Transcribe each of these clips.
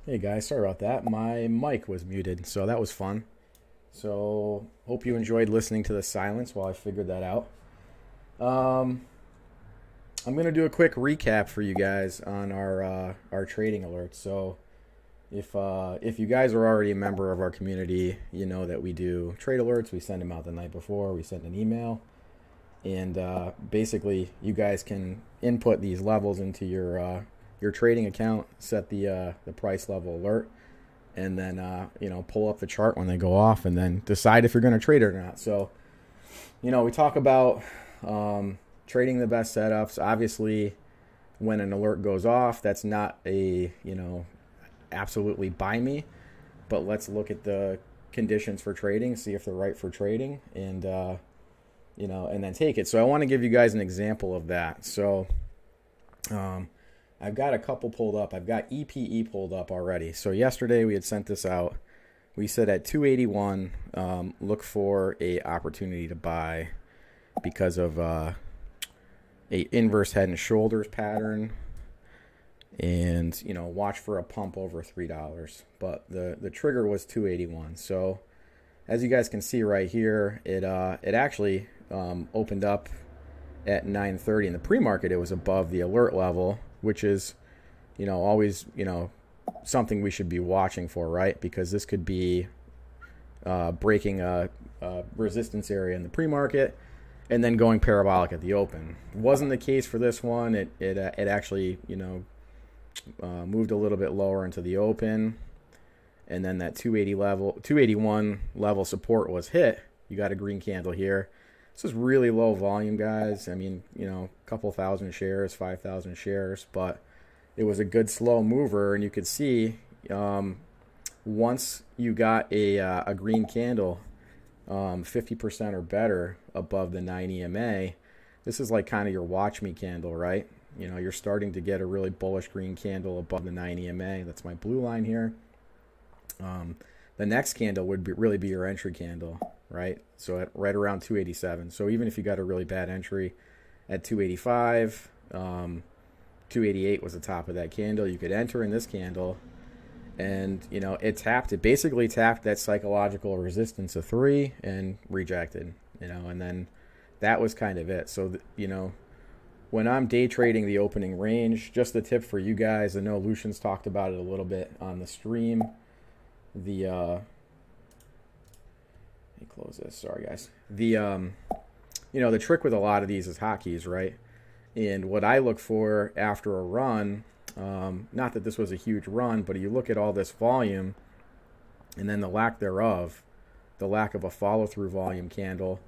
Hey guys, sorry about that. My mic was muted, so that was fun. So, hope you enjoyed listening to the silence while I figured that out. Um, I'm gonna do a quick recap for you guys on our trading alerts. So, if you guys are already a member of our community, you know that we do trade alerts. We send them out the night before. We send an email, and basically, you guys can input these levels into your trading account, set the price level alert, and then pull up the chart when they go off, and then decide if you're going to trade it or not. So, we talk about trading the best setups. Obviously, when an alert goes off, that's not a absolutely buy me, but let's look at the conditions for trading, see if they're right for trading, and and then take it. So I want to give you guys an example of that. So I've got a couple pulled up. I've got EPE pulled up already. So yesterday we had sent this out. We said at 281, look for a opportunity to buy because of a inverse head and shoulders pattern, and watch for a pump over $3. But the trigger was 281. So as you guys can see right here, it actually opened up at 9:30 in the pre-market. It was above the alert level, which is always something we should be watching for, right? Because this could be breaking a resistance area in the pre-market and then going parabolic at the open. Wasn't the case for this one. It actually moved a little bit lower into the open, and then that 281 level support was hit. You got a green candle here. This is really low volume, guys. I mean, a couple thousand shares, 5,000 shares, but it was a good slow mover, and you could see once you got a green candle 50% or better above the 9 EMA, this is like kind of your watch me candle, right? You're starting to get a really bullish green candle above the 9 EMA. That's my blue line here. The next candle would really be your entry candle, right? So at right around 287. So even if you got a really bad entry at 285, 288 was the top of that candle, you could enter in this candle, and it basically tapped that psychological resistance of 3 and rejected, and then that was kind of it. So when I'm day trading the opening range, just the tip for you guys, I know Lucian's talked about it a little bit on the stream. Let me close this. Sorry, guys. The trick with a lot of these is hotkeys, right? And what I look for after a run, not that this was a huge run, but you look at all this volume and then the lack thereof, the lack of a follow-through volume candle.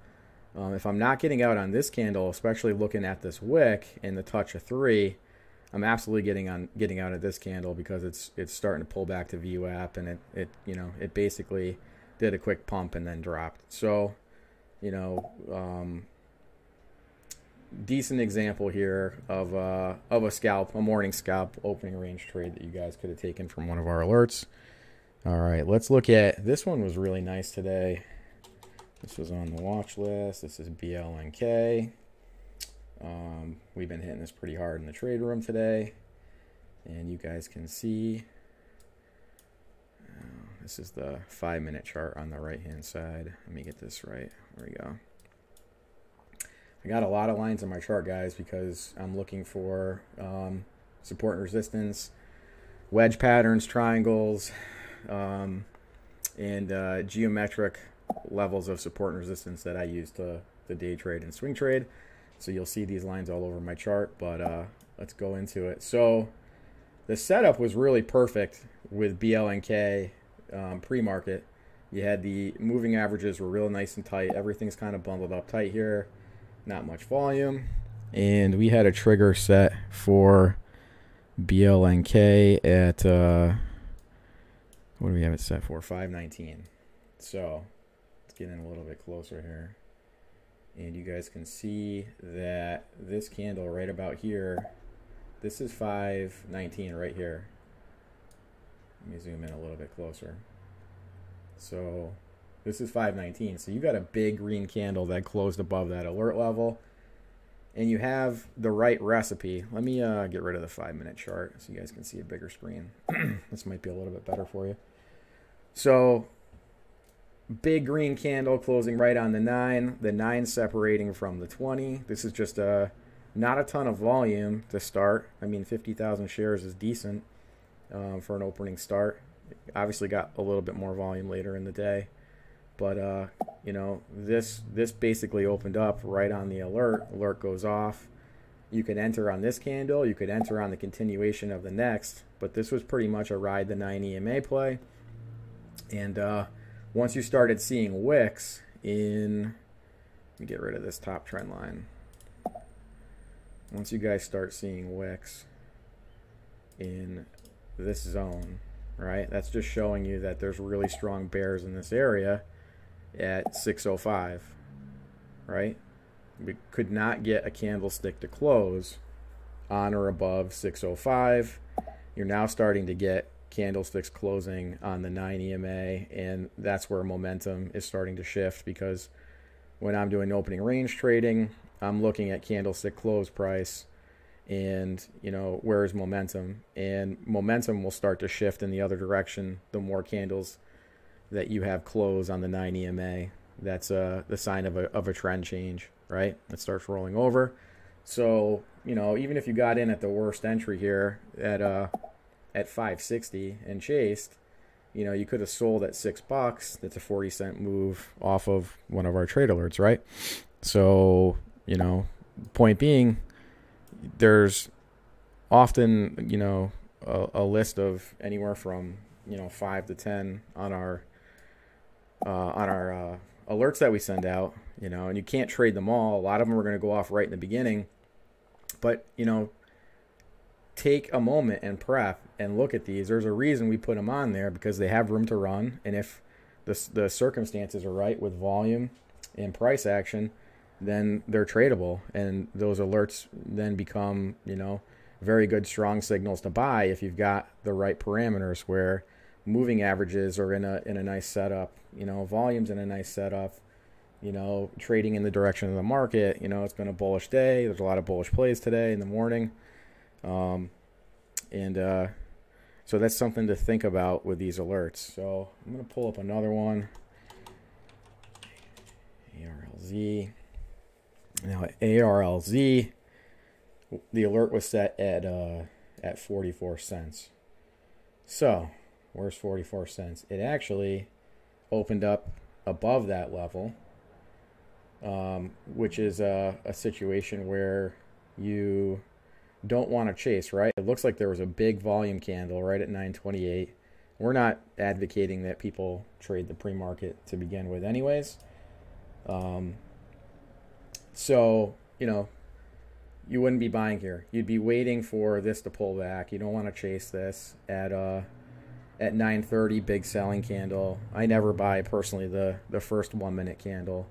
If I'm not getting out on this candle, especially looking at this wick and the touch of 3, I'm absolutely getting out of this candle, because it's starting to pull back to VWAP, and it basically did a quick pump and then dropped. So decent example here of a morning scalp opening range trade that you guys could have taken from one of our alerts. All right, let's look at this one. Was really nice today. This was on the watch list. This is BLNK. We've been hitting this pretty hard in the trade room today, and you guys can see this is the 5-minute chart on the right hand side. Let me get this right. There we go. I got a lot of lines on my chart, guys, because I'm looking for support and resistance, wedge patterns, triangles, and geometric levels of support and resistance that I use to day trade and swing trade. So you'll see these lines all over my chart, but let's go into it. So the setup was really perfect with BLNK pre-market. You had the moving averages were real nice and tight. Everything's kind of bundled up tight here. Not much volume. And we had a trigger set for BLNK at, what do we have it set for? 519. So let's get in a little bit closer here. And you guys can see that this candle right about here, this is 519 right here. Let me zoom in a little bit closer. So this is 519. So you got a big green candle that closed above that alert level. and you have the right recipe. Let me get rid of the 5-minute chart so you guys can see a bigger screen. This might be a little bit better for you. So big green candle closing right on the 9 separating from the 20. This is just not a ton of volume to start. I mean, 50,000 shares is decent for an opening start. Obviously got a little bit more volume later in the day. But, you know, this basically opened up right on the alert. Alert goes off. You could enter on this candle. You could enter on the continuation of the next. But this was pretty much a ride the 9 EMA play. And once you started seeing wicks in... Let me get rid of this top trend line. Once you guys start seeing wicks in this zone, right? That's just showing you that there's really strong bears in this area at 605, right? We could not get a candlestick to close on or above 605. You're now starting to get candlesticks closing on the 9 EMA, and that's where momentum is starting to shift, because when I'm doing opening range trading, I'm looking at candlestick close price and, you know, where is momentum? And momentum will start to shift in the other direction the more candles that you have close on the 9 EMA. That's the sign of a trend change, right? It starts rolling over. So, you know, even if you got in at the worst entry here at 560 and chased, you know, you could have sold at $6. That's a 40-cent move off of one of our trade alerts, right? So, you know, point being, there's often, you know, a list of anywhere from, you know, 5 to 10 on our alerts that we send out, you know, and you can't trade them all. A lot of them are going to go off right in the beginning, but, you know, take a moment and prep and look at these. There's a reason we put them on there, because they have room to run, and if the circumstances are right with volume and price action, then they're tradable, and those alerts then become, you know, very good strong signals to buy if you've got the right parameters, where moving averages are in a nice setup, you know, volumes in a nice setup, you know, trading in the direction of the market. You know, it's been a bullish day. There's a lot of bullish plays today in the morning. So that's something to think about with these alerts. So I'm going to pull up another one. ARLZ. Now at ARLZ, the alert was set at 44 cents. So where's 44 cents? It actually opened up above that level, which is a situation where you don't want to chase, right? It looks like there was a big volume candle right at 928. We're not advocating that people trade the pre-market to begin with anyways. So, you know, you wouldn't be buying here. You'd be waiting for this to pull back. You don't want to chase this at 930, big selling candle. I never buy personally the first 1 minute candle.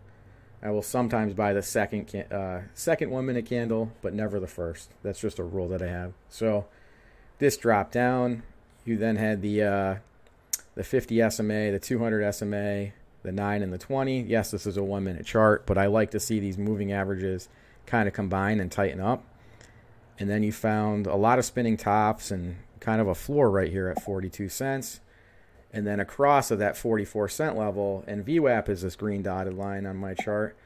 I will sometimes buy the second 1 minute candle, but never the first. That's just a rule that I have. So this dropped down. You then had the 50 SMA, the 200 SMA, the 9 and the 20. Yes, this is a 1 minute chart, but I like to see these moving averages kind of combine and tighten up. And then you found a lot of spinning tops and kind of a floor right here at 42 cents. And then across of that 44 cent level, and VWAP is this green dotted line on my chart.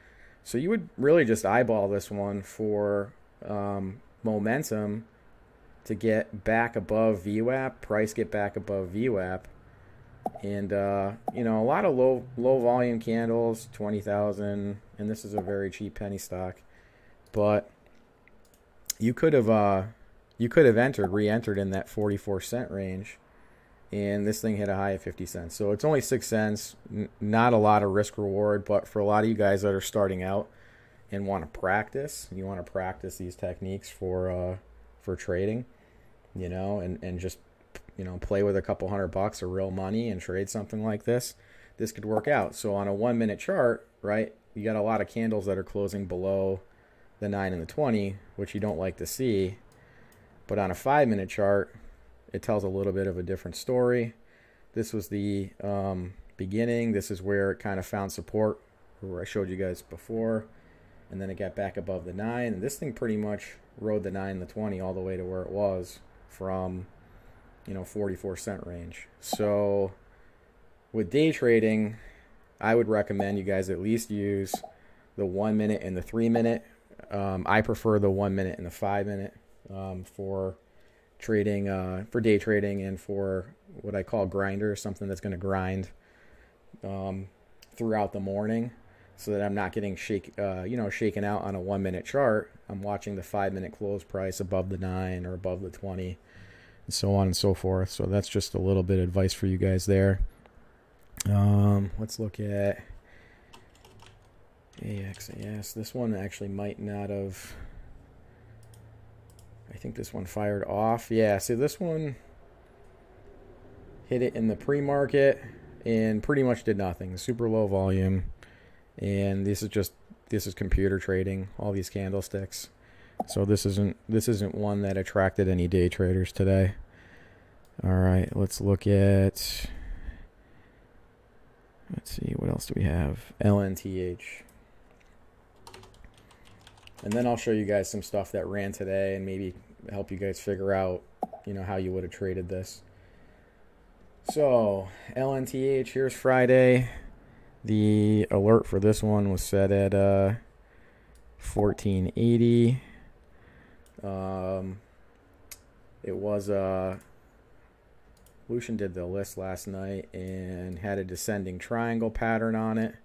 So you would really just eyeball this one for momentum to get back above VWAP, price get back above VWAP. And, you know, a lot of low volume candles, 20,000, and this is a very cheap penny stock. But you could have re-entered in that 44 cent range, and this thing hit a high of 50 cents. So it's only 6 cents, not a lot of risk reward, but for a lot of you guys that are starting out and want to practice, you want to practice these techniques for trading, you know, and just, you know, play with a couple $100 of real money and trade something like this, this could work out. So on a 1 minute chart, right, you got a lot of candles that are closing below the 9 and the 20, which you don't like to see. But on a 5 minute chart, it tells a little bit of a different story. This was the beginning. This is where it kind of found support, where I showed you guys before. and then it got back above the 9, and this thing pretty much rode the 9 and the 20 all the way to where it was from, 44-cent range. So with day trading, I would recommend you guys at least use the 1 minute and the 3 minute. I prefer the 1 minute and the 5 minute for trading, for day trading, and for what I call grinders, something that's going to grind throughout the morning, so that I'm not getting shaken out on a 1 minute chart. I'm watching the 5 minute close price above the 9 or above the 20, and so on and so forth. So that's just a little bit of advice for you guys there. Let's look at AXAS. This one actually might not have. I think this one fired off. Yeah, see, this one hit it in the pre-market and pretty much did nothing. Super low volume. And this is computer trading, all these candlesticks. So this isn't one that attracted any day traders today. All right, let's look at, let's see, what else do we have? LNTH. And then I'll show you guys some stuff that ran today and maybe help you guys figure out, how you would have traded this. So, LNTH, here's Friday. The alert for this one was set at 1480. It was Lucian did the list last night and had a descending triangle pattern on it.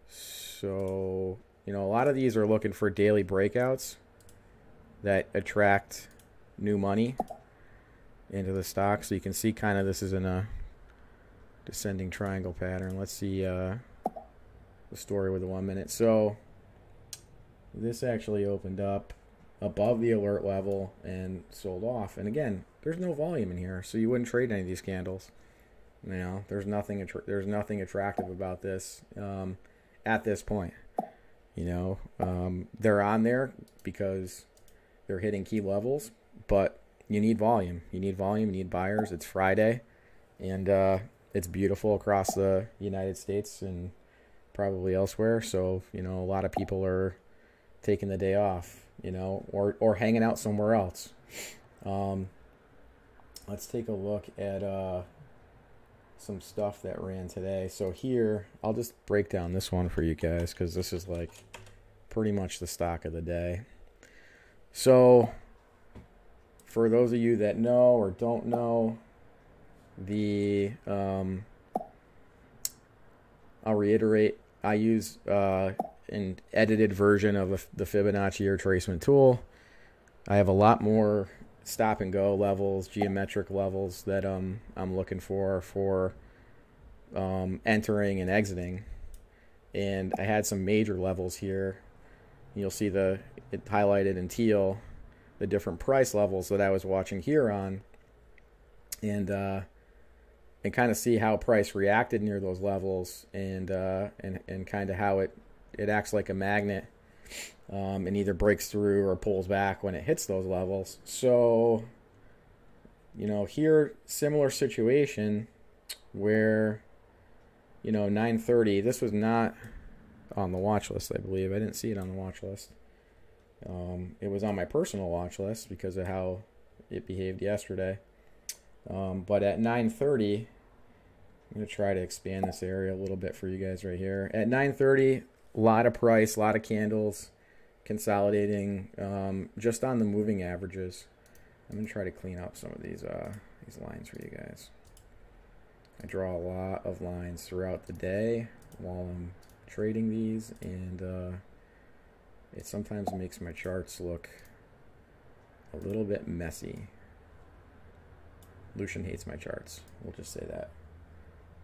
So, a lot of these are looking for daily breakouts that attract new money into the stock. So you can see kind of this is in a descending triangle pattern. Let's see the story with the 1 minute. So this actually opened up above the alert level and sold off. And again, there's no volume in here, so you wouldn't trade any of these candles. There's nothing attractive about this at this point. They're on there because they're hitting key levels, but you need volume. You need buyers. It's Friday, and it's beautiful across the United States and probably elsewhere. So, a lot of people are taking the day off, or hanging out somewhere else. Let's take a look at some stuff that ran today. So here, I'll just break down this one for you guys because this is like pretty much the stock of the day. So for those of you that know or don't know, the I'll reiterate, I use an edited version of the Fibonacci retracement tool. I have a lot more stop and go levels, geometric levels that I'm looking for entering and exiting, and I had some major levels here. You'll see it highlighted in teal, the different price levels that I was watching here on, and kind of see how price reacted near those levels, and kind of how it acts like a magnet, and either breaks through or pulls back when it hits those levels. So, here, similar situation where, 930, this was not on the watch list, I believe. I didn't see it on the watch list. It was on my personal watch list because of how it behaved yesterday. But at 930, I'm going to try to expand this area a little bit for you guys right here. At 930, a lot of price, a lot of candles consolidating just on the moving averages. I'm going to try to clean up some of these lines for you guys. I draw a lot of lines throughout the day while I'm trading these, and it sometimes makes my charts look a little bit messy. Lucian hates my charts, we'll just say that.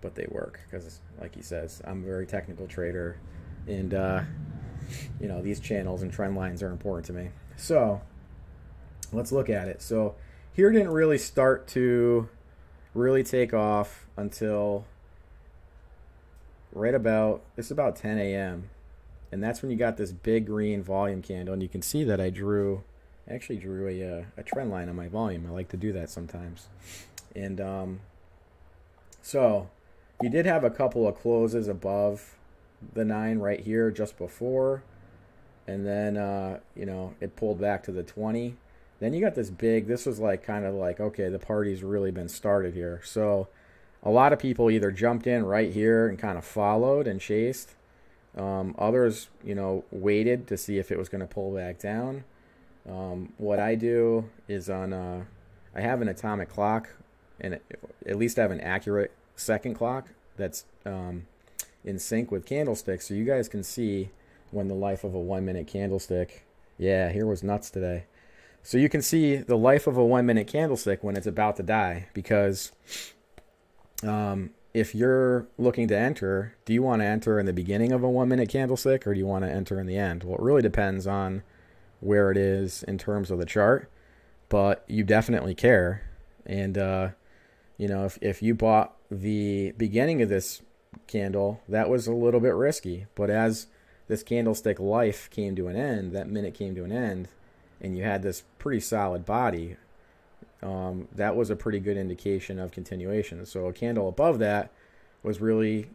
But they work because, like he says, I'm a very technical trader, and these channels and trend lines are important to me. So let's look at it. So here didn't really start to really take off until it's about 10 a.m. And that's when you got this big green volume candle, and you can see that I actually drew a trend line on my volume. I like to do that sometimes. And so you did have a couple of closes above the 9 right here just before, and then it pulled back to the 20. Then you got this big, this was like kind of like, okay, the party's really been started here. So a lot of people either jumped in right here and kind of followed and chased. Others, waited to see if it was going to pull back down. What I do is I have an atomic clock, and at least I have an accurate second clock that's in sync with candlesticks, so you guys can see when the life of a 1 minute candlestick. Yeah, here was nuts today. So you can see the life of a 1 minute candlestick when it's about to die, because if you're looking to enter, do you want to enter in the beginning of a 1 minute candlestick, or do you want to enter in the end? Well, it really depends on where it is in terms of the chart, but you definitely care. And if you bought the beginning of this candle, that was a little bit risky, but as this candlestick life came to an end, that minute came to an end, and you had this pretty solid body, that was a pretty good indication of continuation. So a candle above that was really,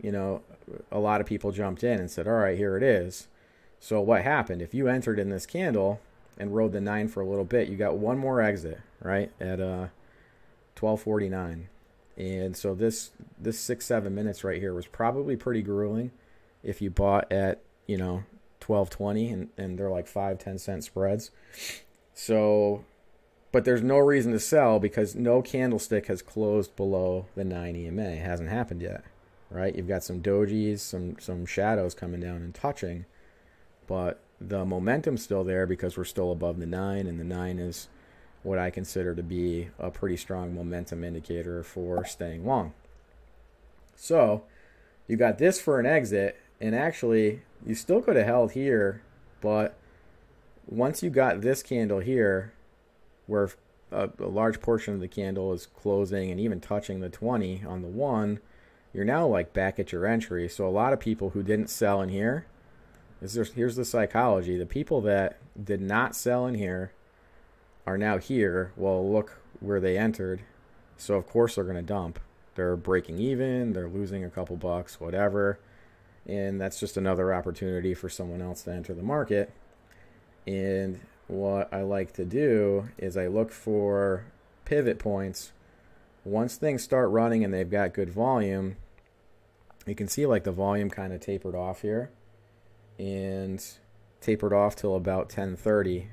a lot of people jumped in and said, all right, here it is. So what happened? If you entered in this candle and rode the 9 for a little bit, you got one more exit, right, at 12:49. And so this 6-7 minutes right here was probably pretty grueling if you bought at 12:20, and they're like 5-10 cent spreads. So, but there's no reason to sell because no candlestick has closed below the 9 EMA. It hasn't happened yet, right? You've got some dojis, some shadows coming down and touching, but the momentum's still there because we're still above the 9, and the 9 is what I consider to be a pretty strong momentum indicator for staying long. So you got this for an exit, and actually you still could have held here, but once you got this candle here where a large portion of the candle is closing and even touching the 20 on the 1, you're now like back at your entry. So a lot of people who didn't sell in here, here's the psychology. The people that did not sell in here are now here. Well, look where they entered. So of course they're going to dump. They're breaking even, they're losing a couple bucks, whatever. And that's just another opportunity for someone else to enter the market. And what I like to do is I look for pivot points. Once things start running and they've got good volume, you can see like the volume kind of tapered off here and tapered off till about 10:30.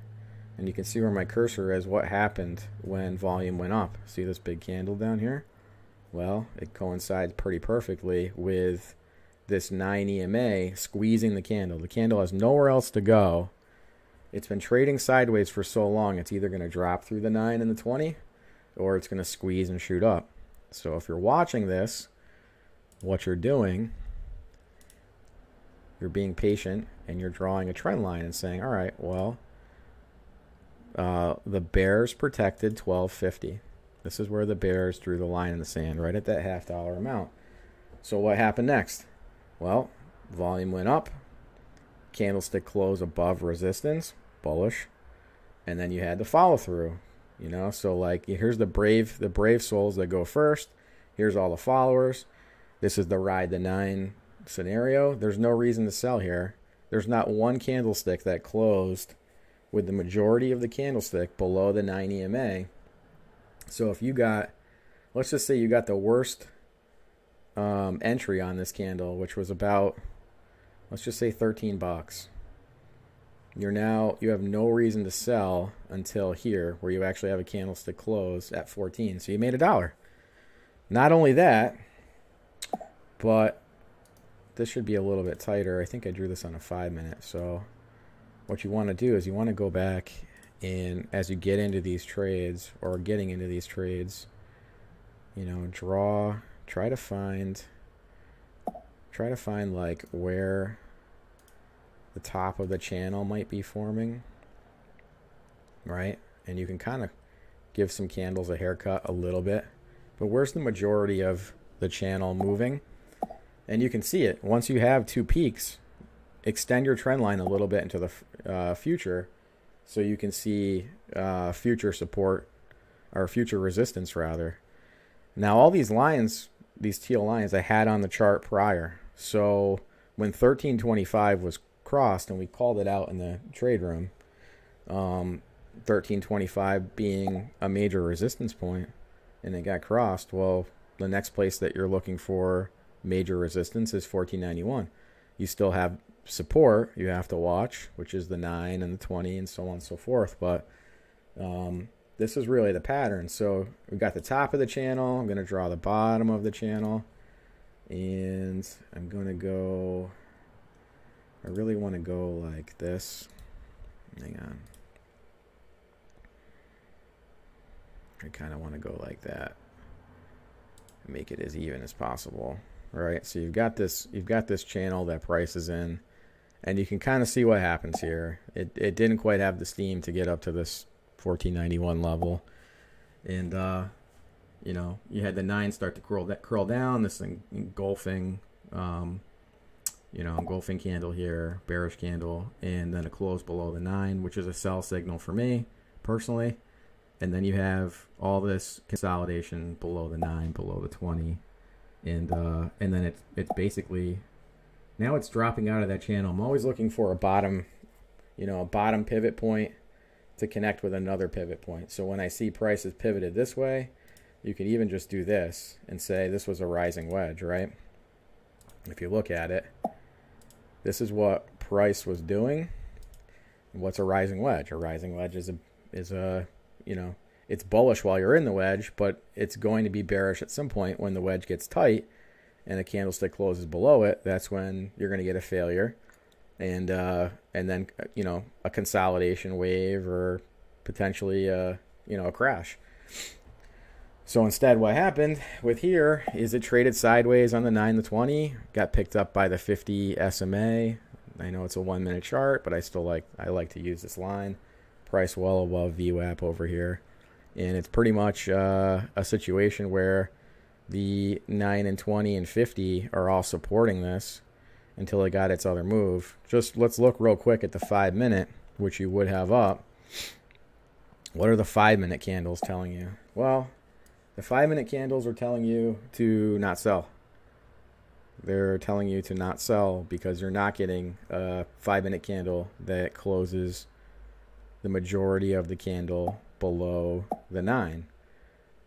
And you can see where my cursor is, what happened when volume went up. See this big candle down here? Well, it coincides pretty perfectly with this 9 EMA squeezing the candle. The candle has nowhere else to go. It's been trading sideways for so long, it's either going to drop through the 9 and the 20, or it's going to squeeze and shoot up. So if you're watching this, what you're doing, you're being patient, and you're drawing a trend line and saying, all right, well, the Bears protected 12.50. This is where the Bears drew the line in the sand, right at that $half amount. So what happened next? Well, volume went up, candlestick close above resistance, bullish, and then you had the follow through. So like here's the brave souls that go first. Here's all the followers. This is the ride the 9 scenario. There's no reason to sell here. There's not one candlestick that closed with the majority of the candlestick below the 9 EMA. So if you got, let's just say you got the worst entry on this candle, which was about, let's just say $13. You have no reason to sell until here, where you actually have a candlestick close at 14. So you made $1. Not only that, but this should be a little bit tighter. I think I drew this on a 5-minute. So what you want to do is you want to go back, and as you get into these trades, or getting into these trades, try to find like where the top of the channel might be forming, right? And you can kind of give some candles a haircut a little bit, but where's the majority of the channel moving? And you can see it. Once you have 2 peaks, extend your trend line a little bit into the future, so you can see future support, or future resistance rather. Now all these lines, these teal lines, I had on the chart prior. So when 1325 was crossed, and we called it out in the trade room, 1325 being a major resistance point, and it got crossed, well, the next place that you're looking for major resistance is 1491. You still have support you have to watch, which is the 9 and the 20 and so on and so forth, but this is really the pattern. So we've got the top of the channel. I'm going to draw the bottom of the channel, and I'm going to go, I really want to go like this. Hang on. I kind of want to go like that. Make it as even as possible. All right, so you've got this channel that price is in, and you can kind of see what happens here. It didn't quite have the steam to get up to this 1491 level, and you know, you had the 9 start to curl down, this thing engulfing, you know, engulfing candle here, bearish candle, and then a close below the 9, which is a sell signal for me personally. And then you have all this consolidation below the 9, below the 20, and then it's basically, now it's dropping out of that channel. I'm always looking for a bottom, you know, a bottom pivot point to connect with another pivot point. So when I see prices pivoted this way, you could even just do this and say this was a rising wedge, right? If you look at it, this is what price was doing. What's a rising wedge? A rising wedge is a you know, it's bullish while you're in the wedge, but it's going to be bearish at some point when the wedge gets tight and a candlestick closes below it. That's when you're going to get a failure, and then, you know, a consolidation wave, or potentially you know, a crash. So instead, what happened with here is it traded sideways on the 9, the 20, got picked up by the 50 SMA. I know it's a 1-minute chart, but I like to use this line. Price well above VWAP over here, and it's pretty much a situation where the 9 and 20 and 50 are all supporting this until it got its other move. Just let's look real quick at the 5-minute, which you would have up. What are the 5-minute candles telling you? Well, the 5-minute candles are telling you to not sell. They're telling you to not sell because you're not getting a 5-minute candle that closes the majority of the candle below the 9,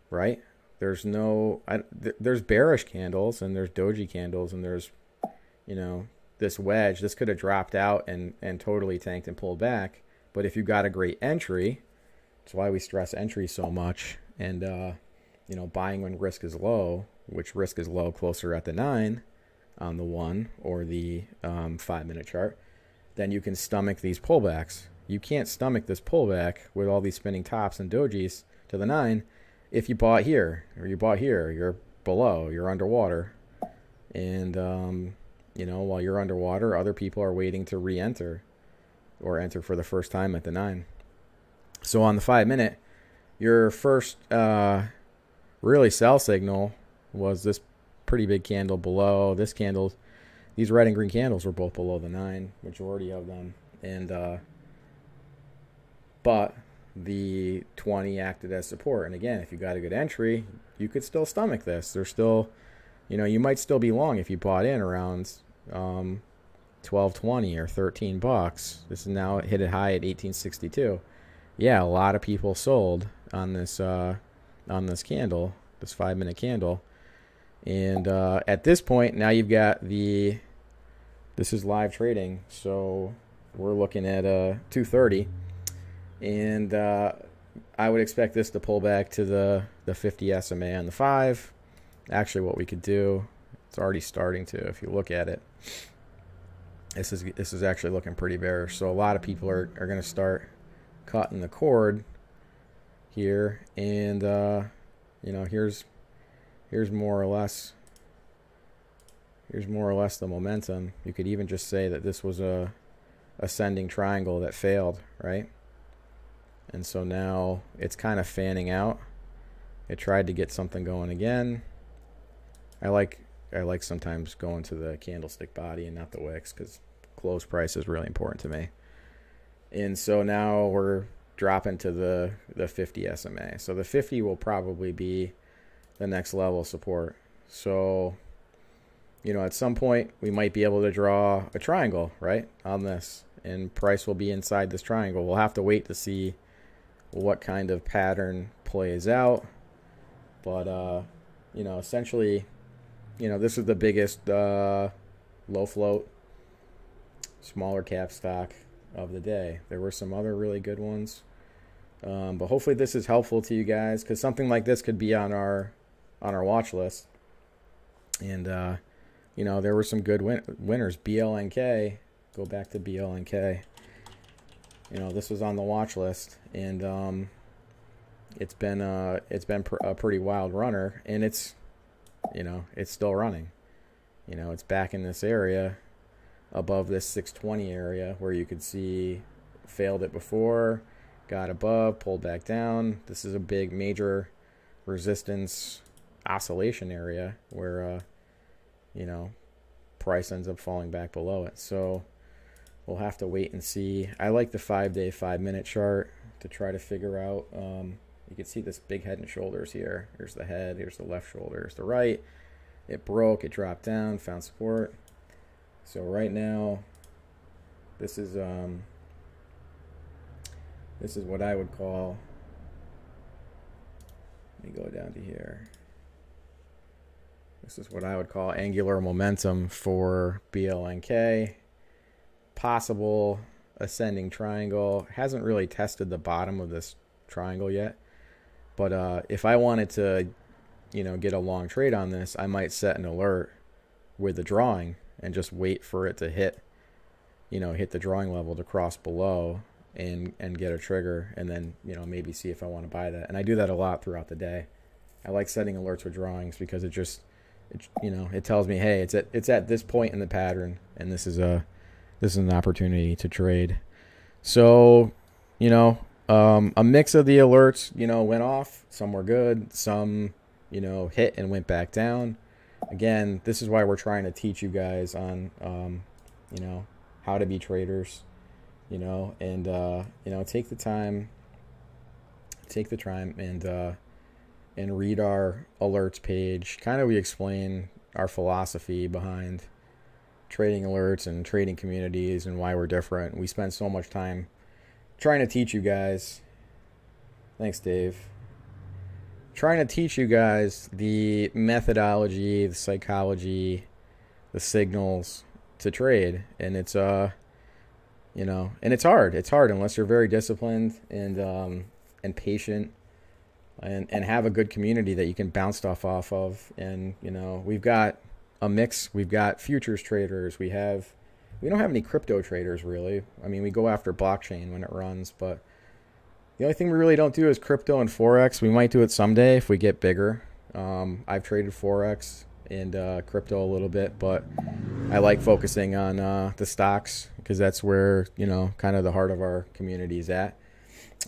right? There's there's bearish candles, and there's doji candles, and there's, you know, this wedge. This could have dropped out and totally tanked and pulled back. But if you got a great entry, that's why we stress entry so much, and you know, buying when risk is low, which risk is low closer at the 9 on the 1 or the 5-minute chart, then you can stomach these pullbacks. You can't stomach this pullback with all these spinning tops and dojis to the 9 if you bought here or you bought here. You're below, you're underwater. And, you know, while you're underwater, other people are waiting to re-enter or enter for the first time at the 9. So on the 5-minute, your first really sell signal was this pretty big candle below. This candle, these red and green candles were both below the 9, majority of them. And, but the 20 acted as support. And again, if you got a good entry, you could still stomach this. There's still, you know, you might still be long if you bought in around $12.20 or $13. This is now hit a high at 1862. Yeah, a lot of people sold on this candle, this 5-minute candle. And at this point, now you've got this is live trading, so we're looking at 230. And I would expect this to pull back to the 50 SMA on the 5. Actually, what we could do, it's already starting to, if you look at it, this is actually looking pretty bearish. So a lot of people are going to start cutting the cord here. And, you know, here's more or less the momentum. You could even just say that this was a ascending triangle that failed, right? And so now it's kind of fanning out. It tried to get something going again. I like sometimes going to the candlestick body and not the wicks, because close price is really important to me. And so now we're dropping to the 50 SMA. So the 50 will probably be the next level support. So you know, at some point we might be able to draw a triangle, right, on this, and price will be inside this triangle. We'll have to wait to see what kind of pattern plays out. But, you know, essentially, you know, this is the biggest low float, smaller cap stock of the day. There were some other really good ones. But hopefully this is helpful to you guys, because something like this could be on our watch list. And, you know, there were some good winners. BLNK, go back to BLNK. You know, this was on the watch list, and it's been a pretty wild runner, and it's, you know, it's still running. You know, it's back in this area above this 620 area where you could see failed it before, got above, pulled back down. This is a big major resistance oscillation area where you know, price ends up falling back below it. So we'll have to wait and see. I like the 5-day, 5-minute chart to try to figure out. You can see this big head and shoulders here. Here's the head, here's the left shoulder, here's the right. It broke, it dropped down, found support. So right now, this is what I would call, let me go down to here. This is what I would call angular momentum for BLNK. Possible ascending triangle. Hasn't really tested the bottom of this triangle yet. But if I wanted to, you know, get a long trade on this, I might set an alert with the drawing and just wait for it to hit, you know, hit the drawing level to cross below and get a trigger, and then, you know, maybe see if I want to buy that. And I do that a lot throughout the day. I like setting alerts with drawings because it just, you know, it tells me, hey, it's at this point in the pattern, and this is an opportunity to trade. So, you know, a mix of the alerts, you know, went off. Some were good. Some, you know, hit and went back down. Again, this is why we're trying to teach you guys on, you know, how to be traders, you know, and, you know, take the time and read our alerts page. Kind of we explain our philosophy behind trading alerts and trading communities and why we're different. We spend so much time trying to teach you guys. Thanks, Dave. Trying to teach you guys the methodology, the psychology, the signals to trade. And it's you know, and it's hard. It's hard unless you're very disciplined and patient and have a good community that you can bounce stuff off of. And, you know, we've got a mix. We've got futures traders. We don't have any crypto traders really. I mean, we go after blockchain when it runs, but the only thing we really don't do is crypto and Forex. We might do it someday if we get bigger. I've traded Forex and crypto a little bit, but I like focusing on the stocks because that's where, you know, kind of the heart of our community is at.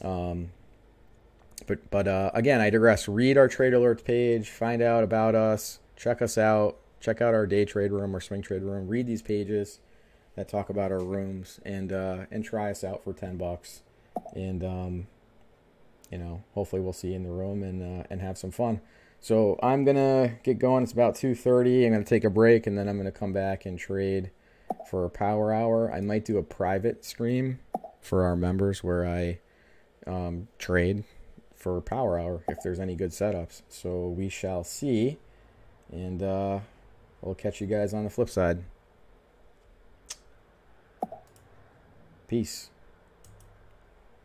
But again, I digress. Read our trade alerts page, find out about us, check us out, check out our day trade room or swing trade room. Read these pages that talk about our rooms and try us out for $10. And you know, hopefully we'll see you in the room and have some fun. So I'm gonna get going. It's about 2:30. I'm gonna take a break and then I'm gonna come back and trade for a power hour. I might do a private stream for our members where I trade for power hour if there's any good setups. So we shall see, and we'll catch you guys on the flip side. Peace.